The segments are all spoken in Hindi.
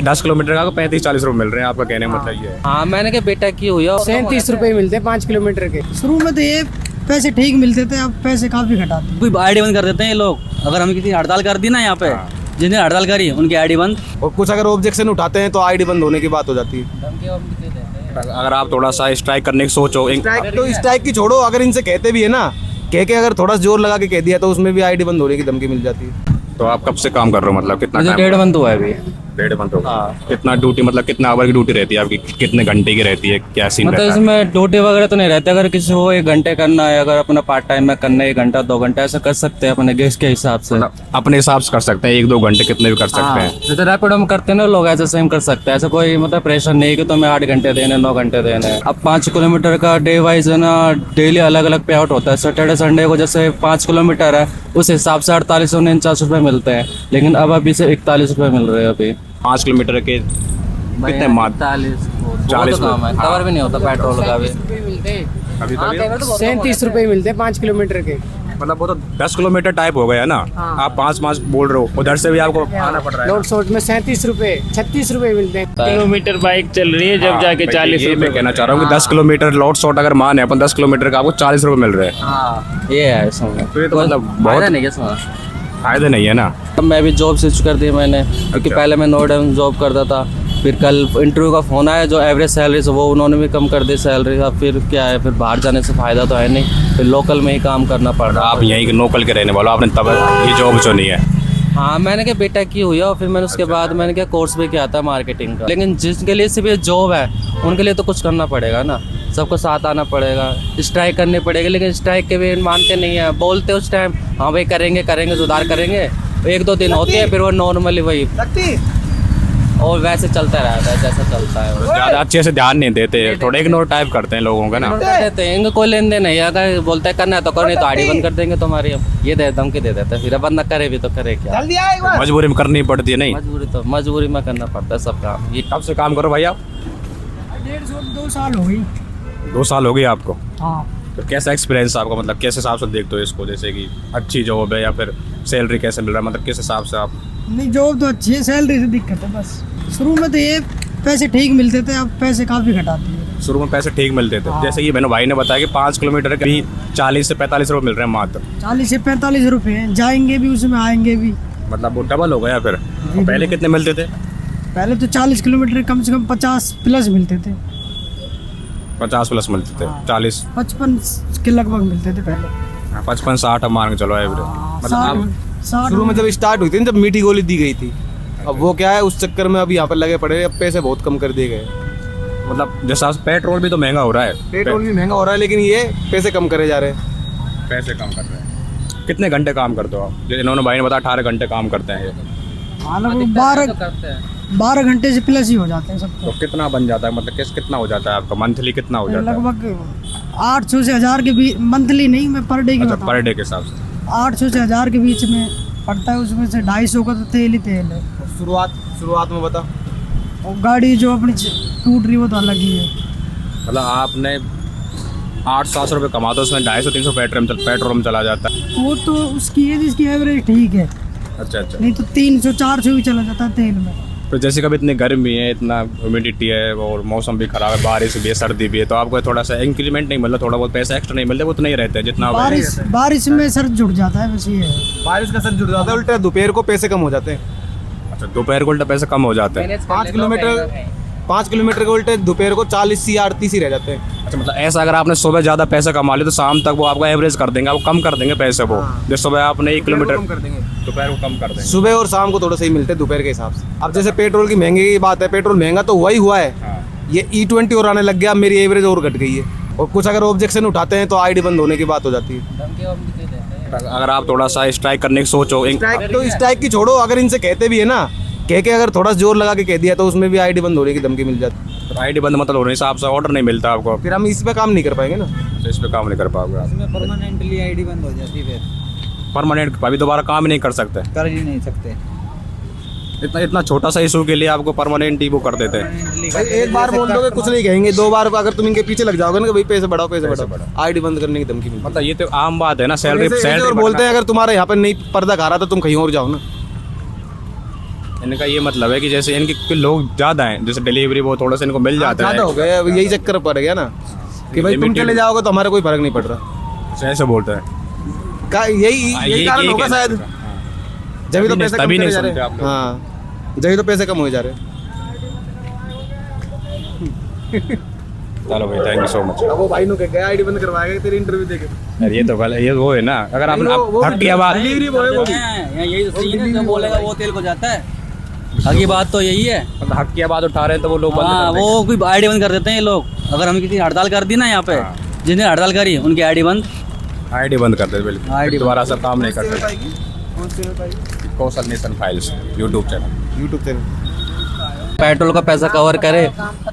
10 किलोमीटर का 35-40 रुपये मिल रहे हैं, आपका कहने का मतलब ये है। हाँ मैंने क्या बेटा की हुई है 37 रुपए मिलते हैं 5 किलोमीटर के। शुरू में तो ये पैसे ठीक मिलते थे, अब पैसे काफी घटाते हैं। कोई आईडी बंद कर देते हैं ये लोग। अगर हम किसी हड़ताल कर दी ना यहाँ पे, जिसने हड़ताल करी उनकी आईडी बंद। और कुछ अगर ऑब्जेक्शन उठाते हैं तो आईडी बंद होने की बात हो जाती है। अगर आप थोड़ा सा स्ट्राइक करने की सोचो, स्ट्राइक की छोड़ो, अगर इनसे कहते भी है ना, कह के अगर थोड़ा जोर लगा के कह दिया तो उसमें भी आईडी बंद होने की धमकी मिल जाती है। तो आप कब से काम कर रहे हो, मतलब कितना मुझे time? 1.5 मंथ हुआ है अभी। 1.5 मंथ हो गया। कितना ड्यूटी, मतलब कितना आवर की ड्यूटी रहती है आपकी, कितने घंटे की रहती है, क्या सीन मतलब रहता है? इसमें ड्यूटी वगैरह तो नहीं रहती। अगर किसी को 1 घंटे करना है, अगर अपना पार्ट टाइम में करना है 1 घंटा 2 घंटा ऐसा कर सकते हैं अपने गेस्ट के हिसाब से। अपने हिसाब से कर सकते हैं, 1-2 घंटे कितने भी कर सकते हैं। जैसे रैपिडो में करते हैं ना लोग, ऐसे सेम कर सकते हैं। ऐसा कोई मतलब प्रेशर नहीं है कि तुम्हें 8 घंटे देने 9 घंटे देने। अब 5 किलोमीटर का डे वाइज है ना, डेली अलग अलग पे आउट होता है। सैटरडे संडे को जैसे 5 किलोमीटर है, उस हिसाब से 48-49 रुपये मिलते हैं, लेकिन अब अभी से 41 रुपये मिल रहे हैं अभी। 5 किलोमीटर के कितने 40 काम है, कवर भी नहीं होता पेट्रोल का भी। अभी 37 रुपए मिलते हैं 5 किलोमीटर के। मतलब वो तो 10 किलोमीटर टाइप हो गया ना। आप 5 बोल रहे हो, उधर से भी आपको आना पड़ रहा है। लोड शॉट में 37 रुपए 36 रुपए मिलते हैं। किलोमीटर बाइक चल रही है जब जाके 40 ये रुपए। मैं कहना चाह रहा हूँ कि 10 किलोमीटर लॉट शॉट अगर माने अपन 10 किलोमीटर का आपको 40 रुपये मिल रहे हैं। हाँ ये है इसमें। तो ये तो मतलब बहुत बहुत नहीं है इसमें। फायदे नहीं है ना। अब मैं भी जॉब स्विच कर दी मैंने, क्योंकि पहले मैं नोएडा जॉब करता था। फिर कल इंटरव्यू का फ़ोन आया, जो एवरेज सैलरी से वो उन्होंने भी कम कर दी सैलरी। अब फिर क्या है, फिर बाहर जाने से फ़ायदा तो है नहीं, फिर लोकल में ही काम करना पड़ रहा है। आप यहीं के लोकल के रहने वाले हो, आपने तब ये जॉब चुनी है। हाँ मैंने क्या बेटा की हुई है, और फिर मैंने उसके बाद मैंने क्या कोर्स भी किया था मार्केटिंग का। लेकिन जिसके लिए सिर्फ ये जॉब है, उनके लिए तो कुछ करना पड़ेगा ना, सबको साथ आना पड़ेगा, स्ट्राइक करनी पड़ेगी। लेकिन स्ट्राइक के भी मानते नहीं है, बोलते उस टाइम हाँ भाई करेंगे सुधार करेंगे, 1-2 दिन होते हैं, फिर वो नॉर्मली वही और वैसे चलता रहता है जैसा चलता है। ज़्यादा अच्छे से ध्यान नहीं देते, थोड़े इग्नोर टाइप करते हैं लोगों का ना। देते हैं, इनको कोई लेन देन नहीं है। अगर बोलते हैं करना है तो करो, नहीं तो आईडी बंद कर देंगे तुम्हारी। हम ये धमकी दे देते हैं, फिर अब बंदा करे भी तो करे क्या, मजबूरी में करनी पड़ती है। नहीं, मजबूरी में करना पड़ता है सब काम। ये कब से काम करो भाई आप? 2 साल हो गई। 2 साल हो गए आपको। हाँ तो कैसा एक्सपीरियंस आपका, मतलब किस हिसाब से देखते हो इसको, जैसे कि अच्छी जॉब है या फिर सैलरी कैसे मिल रहा है, मतलब किस हिसाब से आप? नहीं, जॉब तो अच्छी है, सैलरी से दिक्कत है बस। शुरू में तो ये पैसे ठीक मिलते थे, अब पैसे काफी घटाती है। शुरू में पैसे ठीक मिलते थे, जैसे ये मैंने भाई ने बताया कि 5 किलोमीटर के भी 40 से 45 रुपये मिल रहे हैं मात्र। 40 से 45 रुपए हैं, जाएंगे भी उसमें आएंगे भी। मतलब वो डबल हो गया फिर। पहले कितने मिलते थे? पहले तो 40 किलोमीटर कम से कम 50 प्लस मिलते थे। 50 प्लस मिलते थे। 40 55 के लगभग मिलते थे पहले। 55-60 अब मान के चलो एवरेज। मतलब आप 60 शुरू में जब स्टार्ट हुई थी ना, जब मीठी गोली दी गई थी, अब वो क्या है, उस चक्कर में अब यहाँ पर लगे पड़े, अब पैसे बहुत कम कर दिए गए। मतलब जैसा पेट्रोल भी तो महंगा हो रहा है। पेट्रोल भी महंगा हो रहा है, लेकिन ये पैसे कम करे जा रहे हैं। पैसे कम कर रहे हैं। कितने घंटे काम करते हो आप? जैसे इन्होंने भाई ने बताया 18 घंटे काम करते हैं ये। हालांकि 12 घंटे से प्लस ही हो जाते हैं सबको। तो कितना बन जाता है, मतलब कितना हो जाता है आपका मंथली, कितना हो जाता है? लगभग 800 से 1000 के बीच, मंथली नहीं, मैं पर डे की अच्छा, बता पर डे के हिसाब से 800 से 1000 के बीच में पड़ता है। उसमें से 250 का तो तेल ही तेल है। शुरुआत में बता, और गाड़ी जो अपनी टूट रही वो तो अलग ही है। मतलब आपने 800-700 रुपये कमाते हो, उसमें 250-300 पेट्रोल में चला जाता है। वो तो उसकी है जिसकी एवरेज ठीक है, अच्छा, नहीं तो 300-400 भी चला जाता है तेल में। तो जैसे कभी इतनी गर्मी है, इतना ह्यूमिडिटी है और मौसम भी खराब है, बारिश भी है, सर्दी भी है, तो आपको थोड़ा सा इंक्रीमेंट नहीं मिल रहा, थोड़ा बहुत पैसा एक्स्ट्रा नहीं मिलता, वो तो नहीं रहते जितना बारिश में सर जुड़ जाता है, बस ये है। बारिश का सर जुड़ जाता है, उल्टा दोपहर को पैसे कम हो जाते हैं। अच्छा, दोपहर को उल्टा पैसे कम हो जाते हैं। 5 किलोमीटर के उल्टे दोपहर को 40 या 38 ही रह जाते हैं। अच्छा, मतलब ऐसा अगर आपने सुबह ज़्यादा पैसा कमा लिया तो शाम तक वो आपका एवरेज कर देंगे, वो कम कर देंगे पैसे वो। जो सुबह आपने 1 किलोमीटर कम कर देंगे, दोपहर को कम कर देंगे। सुबह और शाम को थोड़ा सही मिलते हैं दोपहर के हिसाब से। अब जैसे पेट्रोल की महंगी की बात है, पेट्रोल महंगा तो हुआ ही हुआ है। ये E20 और आने लग गया, मेरी एवरेज और घट गई है। और कुछ अगर ऑब्जेक्शन उठाते हैं तो आईडी बंद होने की बात हो जाती है। अगर आप थोड़ा सा स्ट्राइक करने की सोचो, स्ट्राइक की छोड़ो, अगर इनसे कहते भी है ना, कह के अगर थोड़ा जोर लगा के कह दिया तो उसमें भी आईडी बंद होने की धमकी मिल जाती है। आईडी बंद मतलब होने हिसाब से ऑर्डर नहीं मिलता आपको, फिर हम इस पे काम नहीं कर पाएंगे ना। तो इस पे काम नहीं कर पाओगे आप। इसमें परमानेंटली आईडी बंद हो जाती है, फिर परमानेंट अभी दोबारा काम ही नहीं कर सकते। कर ही नहीं सकते। इतना छोटा सा इशू के लिए आपको परमानेंट ही वो कर देते हैं। भाई एक बार बोल दोगे कुछ नहीं कहेंगे, 2 बार अगर तुम इनके पीछे लग जाओगे ना कि भाई पैसे बढ़ाओ, आईडी बंद करने की धमकी मिलती है। मतलब ये तो आम बात है ना, सैलरी और बोलते हैं अगर तुम्हारे यहाँ पर नहीं पर्दा खा रहा तो तुम कहीं और जाओ ना। इनका ये मतलब है कि जैसे इनके लोग ज़्यादा हैं, जैसे डिलीवरी वो थोड़ा सा इनको मिल जाता है। ज़्यादा हो गए, अब यही चक्कर पड़ गया ना कि भाई तुम Limited- चले जाओगे तो हमारा कोई फर्क नहीं पड़ रहा। ऐसे बोलते हैं। यही कारण होगा शायद, जब तो पैसे कम तभी नहीं करे जा सुनते रहे आप लोग। हाँ, जब तो पैसे कम हो जा रहे। चलो भाई, थैंक यू सो मच। अब वो भाई नु कह गया आईडी बंद करवाएगा तेरी इंटरव्यू देके। यार ये तो गलत, ये वो है ना, अगर आप हक की आवाज़ डिलीवरी बॉय वो भी यही तो सही है, जो बोलेगा वो तेल को जाता है। बाकी बात तो यही है। मतलब हक की आवाज़ उठा रहे हैं तो वो लोग बंद हाँ, कर देंगे। वो कोई आईडी बंद कर देते हैं ये लोग। अगर हम किसी हड़ताल कर दी ना यहाँ पे, हाँ। जिसने हड़ताल करी उनकी आईडी बंद। आईडी बंद कर दे, बिल्कुल ID दोबारा सब काम नहीं करते। कौन सी पाएगी? Kaushal nation files YouTube channel. YouTube channel. Petrol का पैसा कवर करे,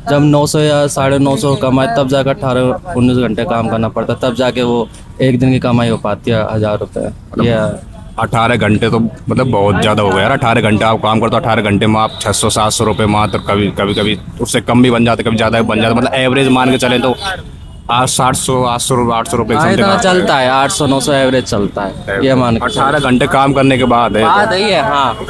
जब 900 या 950 कमाए तब जाकर 18-19 घंटे काम करना पड़ता है, तब जाके वो एक दिन की कमाई हो पाती है 1000 रुपये। ये 18 घंटे तो मतलब बहुत ज़्यादा हो गया यार। 18 घंटे आप काम करते हो, 18 घंटे में आप 600-700 रुपये मात्र, कभी कभी उससे कम भी बन जाते, कभी ज़्यादा भी बन जाता। मतलब एवरेज मान के चलें तो 800 रुपये इतना चलता है, 800-900 एवरेज चलता है, ये मान के 18 घंटे काम करने के बाद है बात यही है। हाँ।